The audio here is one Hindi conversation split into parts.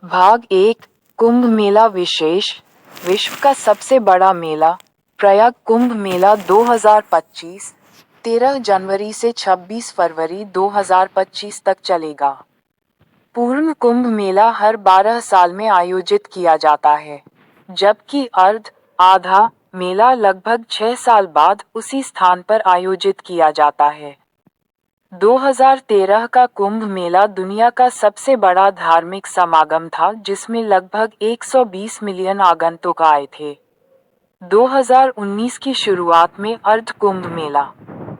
भाग 1 कुंभ मेला विशेष। विश्व का सबसे बड़ा मेला प्रयाग कुंभ मेला 2025 13 जनवरी से 26 फरवरी 2025 तक चलेगा। पूर्ण कुंभ मेला हर 12 साल में आयोजित किया जाता है, जबकि आधा मेला लगभग 6 साल बाद उसी स्थान पर आयोजित किया जाता है। 2013 का कुंभ मेला दुनिया का सबसे बड़ा धार्मिक समागम था, जिसमें लगभग 120 मिलियन आगंतुक आए थे। 2019 की शुरुआत में अर्ध कुंभ मेला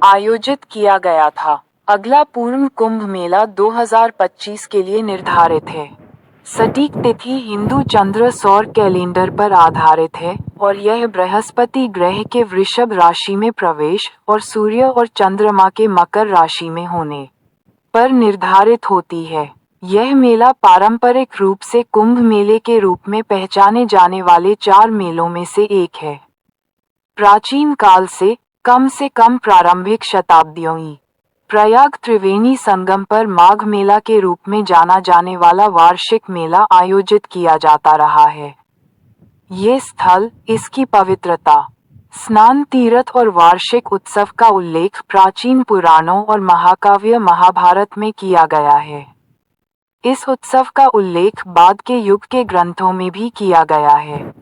आयोजित किया गया था। अगला पूर्ण कुंभ मेला 2025 के लिए निर्धारित है। सटीक तिथि हिंदू चंद्र सौर कैलेंडर पर आधारित है और यह बृहस्पति ग्रह के वृषभ राशि में प्रवेश और सूर्य और चंद्रमा के मकर राशि में होने पर निर्धारित होती है। यह मेला पारंपरिक रूप से कुंभ मेले के रूप में पहचाने जाने वाले 4 मेलों में से एक है। प्राचीन काल से कम प्रारंभिक शताब्दियों प्रयाग त्रिवेणी संगम पर माघ मेला के रूप में जाना जाने वाला वार्षिक मेला आयोजित किया जाता रहा है। ये स्थल, इसकी पवित्रता, स्नान तीर्थ और वार्षिक उत्सव का उल्लेख प्राचीन पुराणों और महाकाव्य महाभारत में किया गया है। इस उत्सव का उल्लेख बाद के युग के ग्रंथों में भी किया गया है,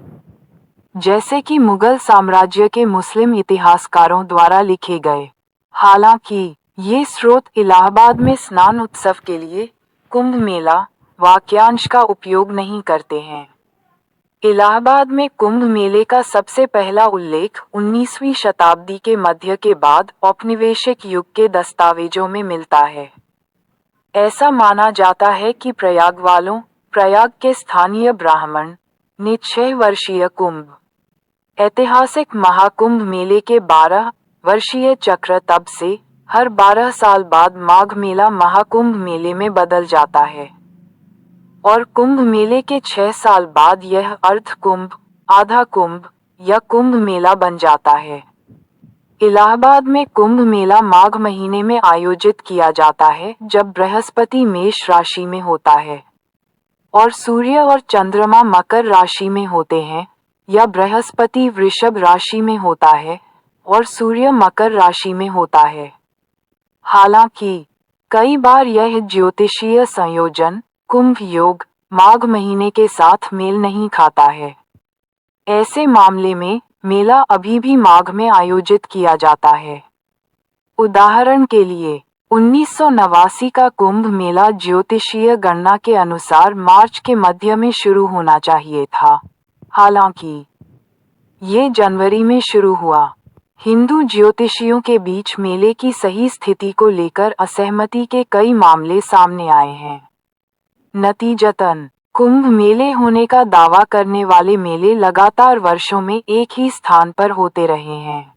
जैसे कि मुगल साम्राज्य के मुस्लिम इतिहासकारों द्वारा लिखे गए। हालांकि ये स्रोत इलाहाबाद में स्नान उत्सव के लिए कुंभ मेला वाक्यांश का उपयोग नहीं करते हैं। इलाहाबाद में कुंभ मेले का सबसे पहला उल्लेख 19वीं शताब्दी के मध्य के बाद औपनिवेशिक युग के दस्तावेजों में मिलता है। ऐसा माना जाता है कि प्रयाग के स्थानीय ब्राह्मण ने 6 वर्षीय कुंभ ऐतिहासिक महाकुंभ मेले के 12 वर्षीय चक्र तब से हर 12 साल बाद माघ मेला महाकुंभ मेले में बदल जाता है और कुंभ मेले के 6 साल बाद यह अर्ध कुंभ, आधा कुंभ या कुंभ मेला बन जाता है। इलाहाबाद में कुंभ मेला माघ महीने में आयोजित किया जाता है, जब बृहस्पति मेष राशि में होता है और सूर्य और चंद्रमा मकर राशि में होते हैं, या बृहस्पति वृषभ राशि में होता है और सूर्य मकर राशि में होता है। हालांकि कई बार यह ज्योतिषीय संयोजन कुंभ योग माघ महीने के साथ मेल नहीं खाता है। ऐसे मामले में मेला अभी भी माघ में आयोजित किया जाता है। उदाहरण के लिए 1989 का कुंभ मेला ज्योतिषीय गणना के अनुसार मार्च के मध्य में शुरू होना चाहिए था, हालांकि ये जनवरी में शुरू हुआ। हिंदू ज्योतिषियों के बीच मेले की सही स्थिति को लेकर असहमति के कई मामले सामने आए हैं। नतीजतन कुंभ मेले होने का दावा करने वाले मेले लगातार वर्षों में एक ही स्थान पर होते रहे हैं।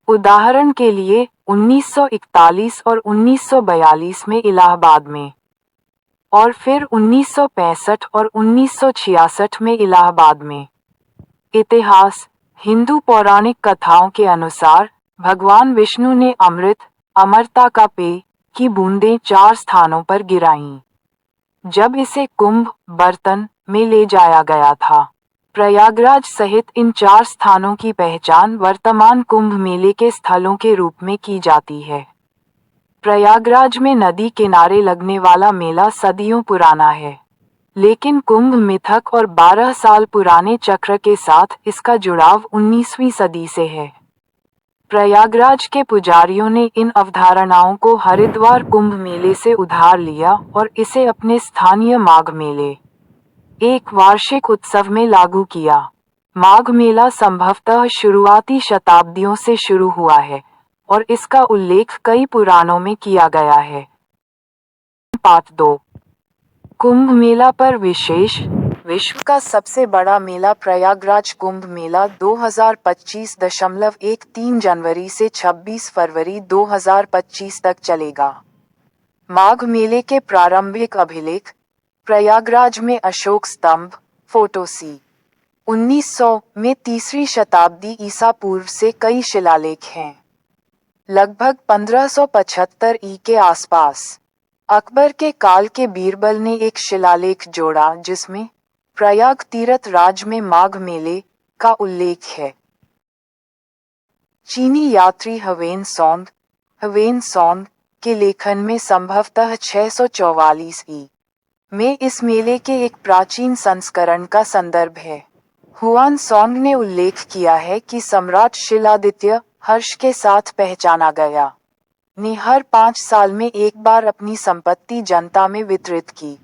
उदाहरण के लिए 1941 और 1942 में इलाहाबाद में, और फिर 1965 और 1966 में इलाहाबाद में। इतिहास हिंदू पौराणिक कथाओं के अनुसार भगवान विष्णु ने अमरता का पेय की बूंदें 4 स्थानों पर गिराईं, जब इसे कुंभ बर्तन में ले जाया गया था। प्रयागराज सहित इन 4 स्थानों की पहचान वर्तमान कुंभ मेले के स्थलों के रूप में की जाती है। प्रयागराज में नदी किनारे लगने वाला मेला सदियों पुराना है, लेकिन कुंभ मिथक और 12 साल पुराने चक्र के साथ इसका जुड़ाव 19वीं सदी से है। प्रयागराज के पुजारियों ने इन अवधारणाओं को हरिद्वार कुंभ मेले से उधार लिया और इसे अपने स्थानीय माघ मेले, एक वार्षिक उत्सव में लागू किया। माघ मेला संभवतः शुरुआती शताब्दियों से शुरू हुआ है और इसका उल्लेख कई पुराणों में किया गया है। पार्ट 2 कुंभ मेला पर विशेष। विश्व का सबसे बड़ा मेला प्रयागराज कुंभ मेला 2025.13 जनवरी से 26 फरवरी 2025 तक चलेगा। माघ मेले के प्रारंभिक अभिलेख प्रयागराज में अशोक स्तंभ, फोटो सी 1900 में 3री शताब्दी ईसा पूर्व से कई शिलालेख हैं। लगभग 1575 ई के आसपास अकबर के काल के बीरबल ने एक शिलालेख जोड़ा जिसमें प्रयाग तीर्थ राज में माघ मेले का उल्लेख है। चीनी यात्री हवेन सौंग के लेखन में संभवतः 644 में इस मेले के एक प्राचीन संस्करण का संदर्भ है। हुआन सॉन्ग ने उल्लेख किया है कि सम्राट शिलादित्य हर्ष के साथ पहचाना गया ने हर 5 साल में एक बार अपनी संपत्ति जनता में वितरित की।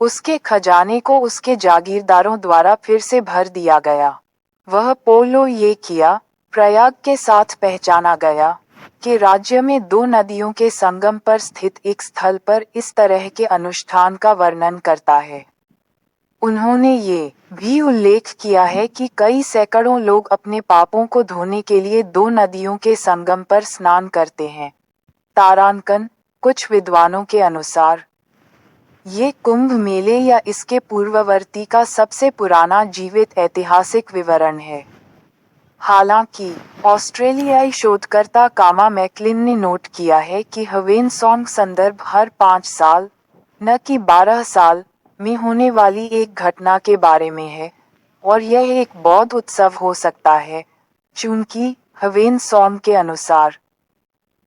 उसके खजाने को उसके जागीरदारों द्वारा फिर से भर दिया गया। वह पोलो ये किया प्रयाग के साथ पहचाना गया कि राज्य में 2 नदियों के संगम पर स्थित एक स्थल पर इस तरह के अनुष्ठान का वर्णन करता है। उन्होंने ये भी उल्लेख किया है कि कई सैकड़ों लोग अपने पापों को धोने के लिए 2 नदियों के संगम पर स्नान करते हैं। तारांकन, कुछ विद्वानों के अनुसार ये कुंभ मेले या इसके पूर्ववर्ती का सबसे पुराना जीवित ऐतिहासिक विवरण है। हालांकि ऑस्ट्रेलियाई शोधकर्ता कामा मैकलिन ने नोट किया है कि हवेन सॉन्ग संदर्भ हर 5 साल, न कि 12 साल, में होने वाली एक घटना के बारे में है, और यह एक बौद्ध उत्सव हो सकता है, चूंकि हवेन सॉन्ग के अनुसार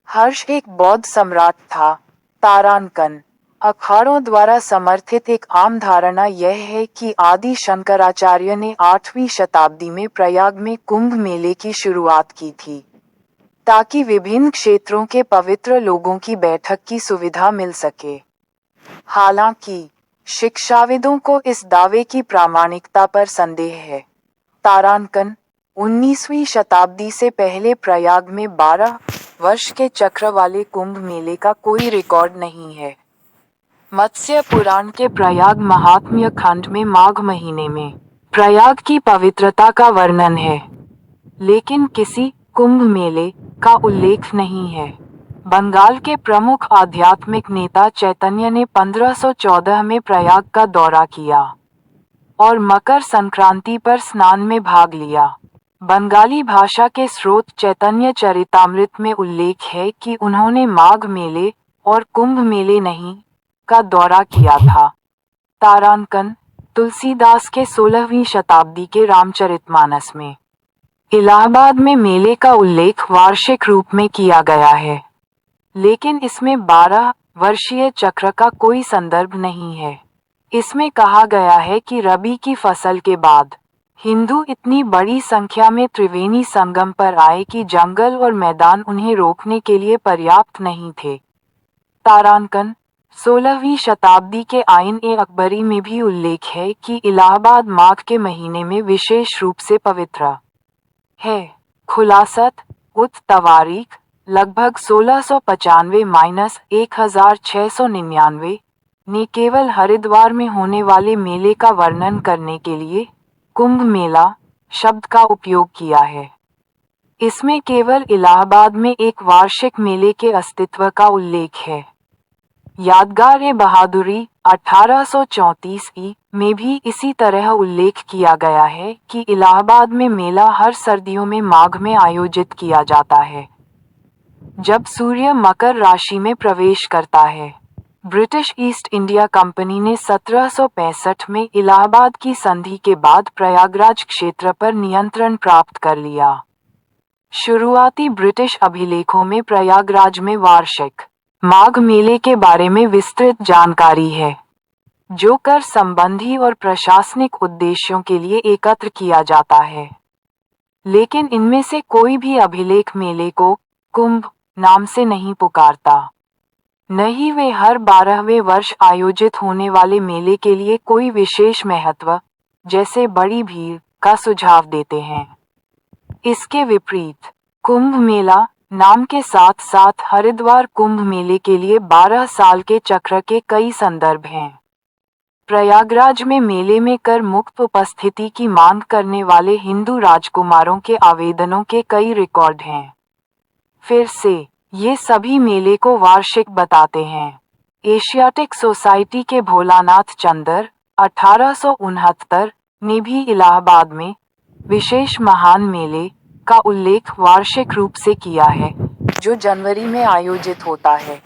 हर्ष एक बौद्ध सम्राट था। तारांकन, अखाड़ों द्वारा समर्थित एक आम धारणा यह है कि आदि शंकराचार्य ने 8वीं शताब्दी में प्रयाग में कुंभ मेले की शुरुआत की थी, ताकि विभिन्न क्षेत्रों के पवित्र लोगों की बैठक की सुविधा मिल सके। हालांकि शिक्षाविदों को इस दावे की प्रामाणिकता पर संदेह है। तारांकन, 19वीं शताब्दी से पहले प्रयाग में 12 वर्ष के चक्र वाले कुंभ मेले का कोई रिकॉर्ड नहीं है। मत्स्य पुराण के प्रयाग महात्म्य खंड में माघ महीने में प्रयाग की पवित्रता का वर्णन है, लेकिन किसी कुंभ मेले का उल्लेख नहीं है। बंगाल के प्रमुख आध्यात्मिक नेता चैतन्य ने 1514 में प्रयाग का दौरा किया और मकर संक्रांति पर स्नान में भाग लिया। बंगाली भाषा के स्रोत चैतन्य चरितामृत में उल्लेख है कि उन्होंने माघ मेले और कुंभ मेले नहीं का दौरा किया था। तारांकन, तुलसीदास के 16वीं शताब्दी के रामचरितमानस में इलाहाबाद में मेले का उल्लेख वार्षिक रूप में किया गया है, लेकिन इसमें 12 वर्षीय चक्र का कोई संदर्भ नहीं है। इसमें कहा गया है कि रबी की फसल के बाद हिंदू इतनी बड़ी संख्या में त्रिवेणी संगम पर आए कि जंगल और मैदान उन्हें रोकने के लिए पर्याप्त नहीं थे। तारांकन, 16वीं शताब्दी के आइन ए अकबरी में भी उल्लेख है कि इलाहाबाद माघ के महीने में विशेष रूप से पवित्र है। खुलासत उत तवारीख लगभग 1695-1699 ने केवल हरिद्वार में होने वाले मेले का वर्णन करने के लिए कुंभ मेला शब्द का उपयोग किया है। इसमें केवल इलाहाबाद में एक वार्षिक मेले के अस्तित्व का उल्लेख है। यादगार-ए-बहादुरी 1834 में भी इसी तरह उल्लेख किया गया है कि इलाहाबाद में मेला हर सर्दियों में माघ में आयोजित किया जाता है, जब सूर्य मकर राशि में प्रवेश करता है। ब्रिटिश ईस्ट इंडिया कंपनी ने 1765 में इलाहाबाद की संधि के बाद प्रयागराज क्षेत्र पर नियंत्रण प्राप्त कर लिया। शुरुआती ब्रिटिश अभिलेखों में प्रयागराज में वार्षिक माघ मेले के बारे में विस्तृत जानकारी है, जो कर संबंधी और प्रशासनिक उद्देश्यों के लिए एकत्र किया जाता है, लेकिन इनमें से कोई भी अभिलेख मेले को कुंभ नाम से नहीं पुकारता। न ही वे हर 12वें वर्ष आयोजित होने वाले मेले के लिए कोई विशेष महत्व, जैसे बड़ी भीड़, का सुझाव देते हैं। इसके विपरीत कुंभ मेला नाम के साथ साथ हरिद्वार कुंभ मेले के लिए 12 साल के चक्र के कई संदर्भ हैं। प्रयागराज में मेले में कर मुक्त उपस्थिति की मांग करने वाले हिंदू राजकुमारों के आवेदनों के कई रिकॉर्ड हैं। फिर से, ये सभी मेले को वार्षिक बताते हैं। एशियाटिक सोसाइटी के भोलानाथ चंदर 1869 ने भी इलाहाबाद में विशेष महान मेले का उल्लेख वार्षिक रूप से किया है, जो जनवरी में आयोजित होता है।